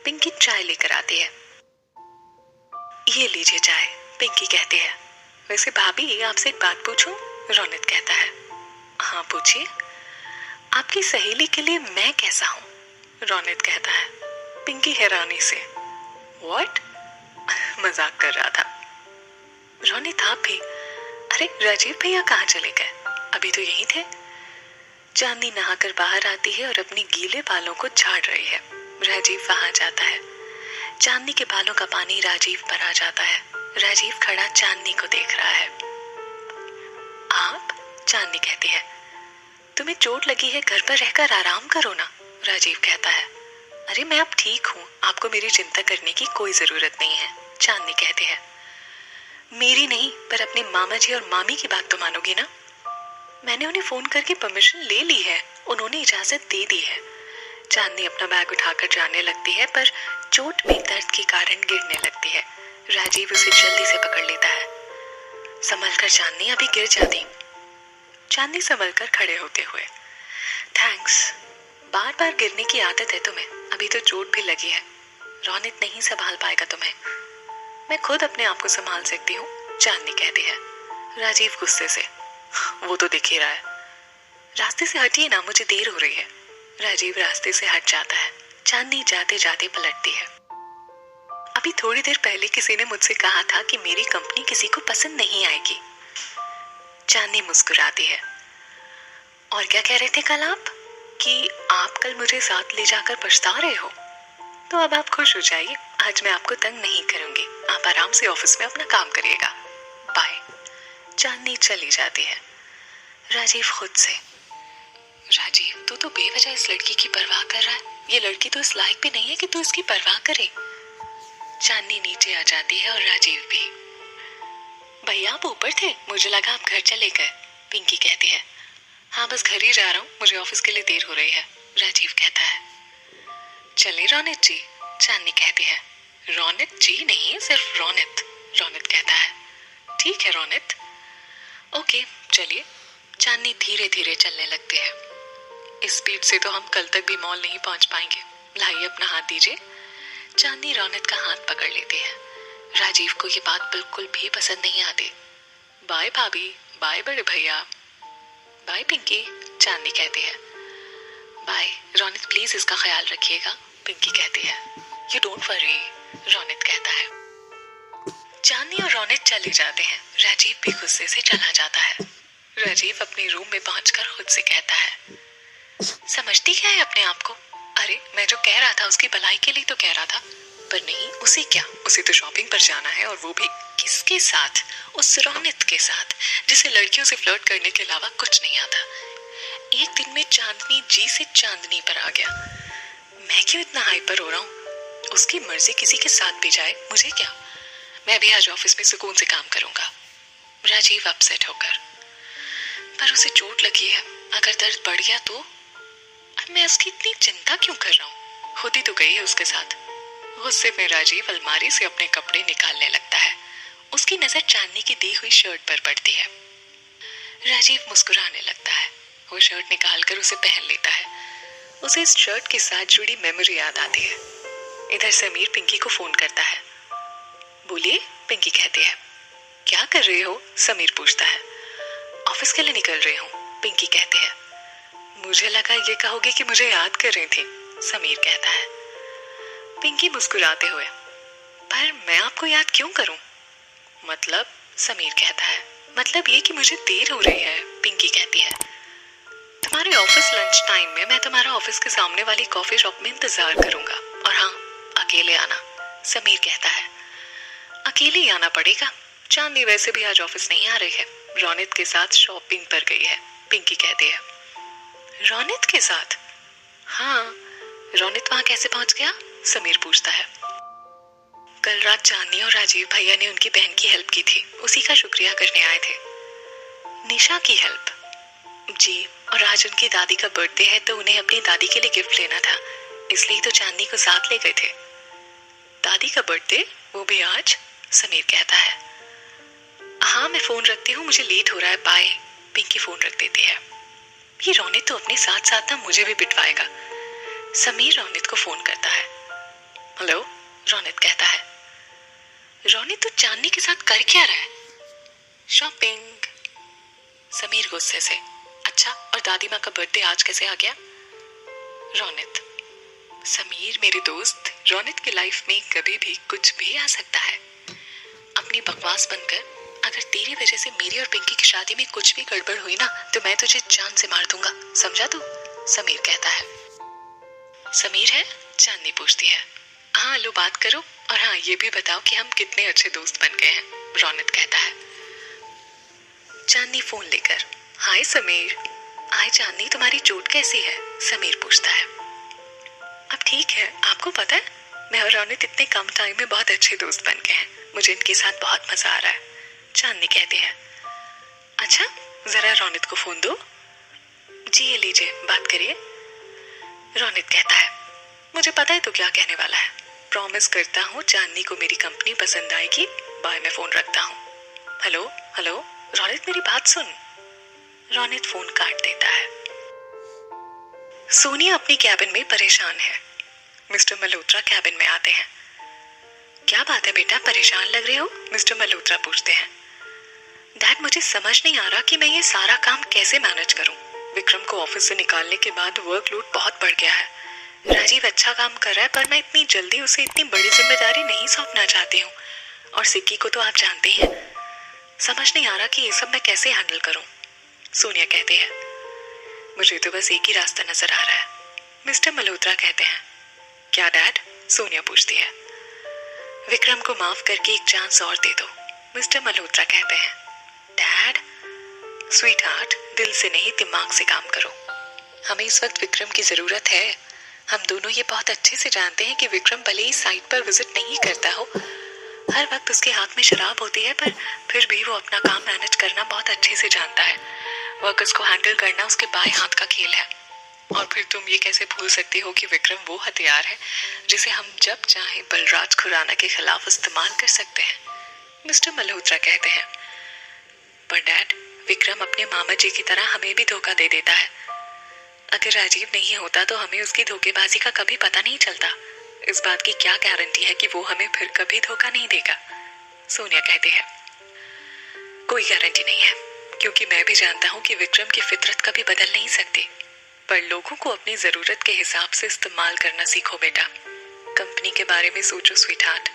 पिंकी चाय लेकर आती है। ये लीजिए चाय, पिंकी कहती है। वैसे भाभी आपसे एक बात पूछूं? रोनित कहता है। हाँ पूछिए। आपकी सहेली के लिए मैं कैसा हूँ? रोनित कहता है। पिंकी हैरानी से, व्हाट? मजाक कर रहा था। रोनित आप भी? अरे राजीव भैया कहाँ चले गए? अभी तो यहीं थे। चांदनी नहाकर बाहर आती है और अपने गीले बालों को झाड़ रही है। राजीव वहां जाता है। चांदनी के बालों का पानी राजीव पर आ जाता है। राजीव खड़ा चांदनी को देख रहा है। आप? चांदनी कहती है। तुम्हें चोट लगी है, घर पर रहकर आराम करो ना। राजीव कहता है। अरे मैं अब ठीक हूँ, आपको मेरी चिंता करने की कोई जरूरत नहीं है। चांदनी कहती है। मेरी नहीं, पर अपने मामा जी और मामी की बात तो मानोगी ना? मैंने उन्हें फोन करके परमिशन ले ली है, उन्होंने इजाजत दे दी है। चांदनी अपना बैग उठाकर जाने लगती है, पर चोट में दर्द के कारण गिरने लगती है। राजीव उसे जल्दी से पकड़ लेता है। संभल कर चांदनी, अभी गिर जाती। चांदनी संभल कर खड़े होते हुए। थैंक्स, बार बार गिरने की आदत है तुम्हें, अभी तो चोट भी लगी है। रोनित नहीं संभाल पाएगा तुम्हें, मैं खुद अपने आप को संभाल सकती हूँ। चांदनी कहती है। राजीव गुस्से से। वो तो दिख ही रहा है। रास्ते से हटिए ना, मुझे देर हो रही है। राजीव रास्ते से हट जाता है। चांदनी जाते जाते पलटती है। अभी थोड़ी देर पहले किसी ने मुझसे कहा था कि मेरी कंपनी किसी को पसंद नहीं आएगी। चांदनी मुस्कुराती है। और क्या कह रहे थे कल आप? कि आप कल मुझे साथ ले जाकर पछता रहे हो। तो अब आप खुश हो जाइए, आज मैं आपको तंग नहीं करूंगी, आप आराम से ऑफिस में अपना काम करिएगा। बाय। चांदनी चली जाती है। राजीव खुद से। राजीव तू तो बेवजह इस लड़की की परवाह कर रहा है, ये लड़की तो इस लायक भी नहीं है कि तू इसकी परवाह करे। चांदनी नीचे आ जाती है और राजीव भी। भैया आप ऊपर थे, मुझे लगा आप घर चले गए। पिंकी कहती है। हाँ बस घर ही जा रहा हूँ, मुझे ऑफिस के लिए देर हो रही है। राजीव कहता है। चले रोनित जी? चांदनी कहती है। रोनित जी नहीं, सिर्फ रोनित। रोनित कहता है। ठीक है रोनित। ओके चलिए। चांदनी धीरे धीरे चलने लगती है। इस स्पीड से तो हम कल तक भी मॉल नहीं पहुंच पाएंगे, लाइए अपना हाथ दीजिए। चांदनी रोनित का हाथ पकड़ लेती है। राजीव को ये बात बिल्कुल भी पसंद नहीं आती। बाय भाभी, बाय बड़े भैया। बाय पिंकी, चांदनी कहती है। बाय रोनित, प्लीज इसका ख्याल रखिएगा। पिंकी कहती है। यू डोंट वरी, रोनित कहता है। चांदनी और रोनित चले जाते हैं। राजीव भी गुस्से से चला जाता है। राजीव अपने रूम में पहुंचकर खुद से कहता है। समझती क्या है अपने आप को? अरे मैं जो कह रहा था उसकी भलाई के लिए तो कह रहा था, पर नहीं, उसे क्या, उसे तो शॉपिंग पर जाना है, और वो भी किसके साथ? उस रोनित के साथ, जिसे लड़कियों से फ्लर्ट करने के अलावा कुछ नहीं आता। एक दिन में चांदनी जी से चांदनी पर आ गया। मैं क्यों इतना हाइपर हो रहा हूँ? उसकी मर्जी, किसी के साथ भी जाए, मुझे क्या, मैं भी आज ऑफिस में सुकून से काम करूंगा। राजीव अपसेट होकर। पर उसे चोट लगी है, अगर दर्द बढ़ गया तो? अब मैं उसकी इतनी चिंता क्यों कर रहा हूँ, होती तो गई है उसके साथ। गुस्से में राजीव अलमारी से अपने कपड़े निकालने लगता है। उसकी नजर चांदनी की दी हुई शर्ट पर पड़ती है। राजीव मुस्कुराने लगता है। वो शर्ट निकालकर उसे पहन लेता है। उसे इस शर्ट के साथ जुड़ी मेमोरी याद आती है। इधर समीर पिंकी को फोन करता है। बोलिए, पिंकी कहती है। क्या कर रहे हो? समीर पूछता है। ऑफिस के लिए निकल रही हूँ, पिंकी कहती है। मुझे लगा ये कहोगे कि मुझे याद कर रही थी, समीर कहता है। पिंकी मुस्कुराते हुए। पर मैं आपको याद क्यों करूं? मतलब, समीर कहता है। मतलब ये कि मुझे देर हो रही है, पिंकी कहती है। तुम्हारे ऑफिस लंच टाइम में मैं तुम्हारा ऑफिस के सामने वाली कॉफी शॉप में इंतजार करूंगा, और हाँ, अकेले आना, समीर कहता है। अकेले ही आना पड़ेगा, चांदनी वैसे भी आज ऑफिस नहीं आ रही है, रोनित के साथ शॉपिंग पर गई है, पिंकी कहती है। रोनित के साथ? हाँ, रोनित वहां कैसे पहुंच गया? समीर पूछता है। कल रात चांदनी और राजीव भैया ने उनकी बहन की हेल्प की थी, उसी का शुक्रिया करने आए थे। निशा की हेल्प? जी, और आज उनकी दादी का बर्थडे है, तो उन्हें अपनी दादी के लिए गिफ्ट लेना था, इसलिए तो चांदनी को साथ ले गए थे। दादी का बर्थडे, वो भी आज? समीर कहता है। हाँ मैं फोन रखती हूँ, मुझे लेट हो रहा है, बाय, पिंकी फोन रख देती है। ये रोनित तो अपने साथ साथ ना मुझे भी पिटवाएगा। समीर रोनित को फोन करता है। हेलो, रोनित कहता है। रोनित, तू चांदनी के साथ कर क्या रहा है? शॉपिंग। समीर गुस्से से, अच्छा, और दादी माँ का बर्थडे आज कैसे आ गया? रोनित, समीर मेरे दोस्त, रोनित की लाइफ में कभी भी कुछ भी आ सकता है। अपनी बकवास बनकर, अगर तेरी वजह से मेरी और पिंकी की शादी में कुछ भी गड़बड़ हुई ना, तो मैं तुझे जान से मार दूंगा, समझा तू? समीर कहता है। समीर है? चांदनी पूछती है। हाँ, लो बात करो, और हाँ, ये भी बताओ कि हम कितने अच्छे दोस्त बन गए हैं, रोनित कहता है। चांदनी फोन लेकर, हाय समीर। हाय चांदनी, तुम्हारी चोट कैसी है? समीर पूछता है। अब ठीक है, आपको पता है मैं और रोनित इतने कम टाइम में बहुत अच्छे दोस्त बन गए हैं, मुझे इनके साथ बहुत मजा आ रहा है, चांदनी कहती है। अच्छा, जरा रोनित को फोन दो। जी ये लीजिए, बात करिए। रोनित कहता है, मुझे पता है तो क्या कहने वाला है, प्रॉमिस करता हूँ चांदनी को मेरी कंपनी पसंद आएगी, बाय, मैं फोन रखता हूँ। हेलो हेलो, रोनित मेरी बात सुन। रोनित फोन काट देता है। सोनिया अपनी कैबिन में परेशान है। मिस्टर मल्होत्रा कैबिन में आते हैं। क्या बात है बेटा, परेशान लग रहे हो? मिस्टर मल्होत्रा पूछते हैं। डैड, मुझे समझ नहीं आ रहा कि मैं ये सारा काम कैसे मैनेज करूं। विक्रम को ऑफिस से निकालने के बाद वर्कलोड बहुत बढ़ गया है। राजीव अच्छा काम कर रहा है, पर मैं इतनी जल्दी उसे इतनी बड़ी जिम्मेदारी नहीं सौंपना चाहती हूँ। और सिक्की को तो आप जानते ही हैं। समझ नहीं आ रहा कि ये सब मैं कैसे हैंडल करूं। सोनिया कहती है, मुझे तो बस एक ही रास्ता नजर आ रहा है। मिस्टर मल्होत्रा कहते हैं। क्या डैड? सोनिया पूछती है। विक्रम को माफ करके एक चांस और दे दो, मिस्टर मल्होत्रा कहते हैं। डैड? स्वीट हार्ट, दिल से नहीं दिमाग से काम करो। हमें इस वक्त विक्रम की जरूरत है। हम दोनों ये बहुत अच्छे से जानते हैं कि विक्रम भले ही साइट पर विजिट नहीं करता हो, हर वक्त उसके हाथ में शराब होती है, पर फिर भी वो अपना काम मैनेज करना बहुत अच्छे से जानता है। वर्कर्स को हैंडल करना उसके बाएं हाथ का खेल है। और फिर तुम ये कैसे भूल सकती हो कि विक्रम वो हथियार है जिसे हम जब चाहे बलराज खुराना के खिलाफ इस्तेमाल कर सकते हैं, मिस्टर मल्होत्रा कहते हैं। पर डैड, विक्रम अपने मामा जी की तरह हमें भी धोखा दे देता है। अगर राजीव नहीं होता तो हमें उसकी धोखेबाजी का कभी पता नहीं चलता। इस बात की क्या गारंटी है कि वो हमें फिर कभी धोखा नहीं देगा? सोनिया कहती है। कोई गारंटी नहीं है, क्योंकि मैं भी जानता हूँ कि विक्रम की फितरत कभी बदल नहीं सकती। पर लोगों को अपनी जरूरत के हिसाब से इस्तेमाल करना सीखो बेटा। कंपनी के बारे में सोचो स्वीट हार्ट।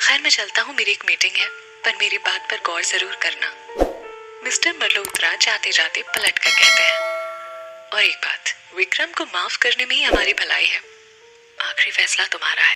खैर, मैं चलता हूँ, मेरी एक मीटिंग है, पर मेरी बात पर गौर जरूर करना, मिस्टर मल्होत्रा जाते जाते पलट कर कहते हैं। और एक बात, विक्रम को माफ करने में ही हमारी भलाई है। आखिरी फैसला तुम्हारा है।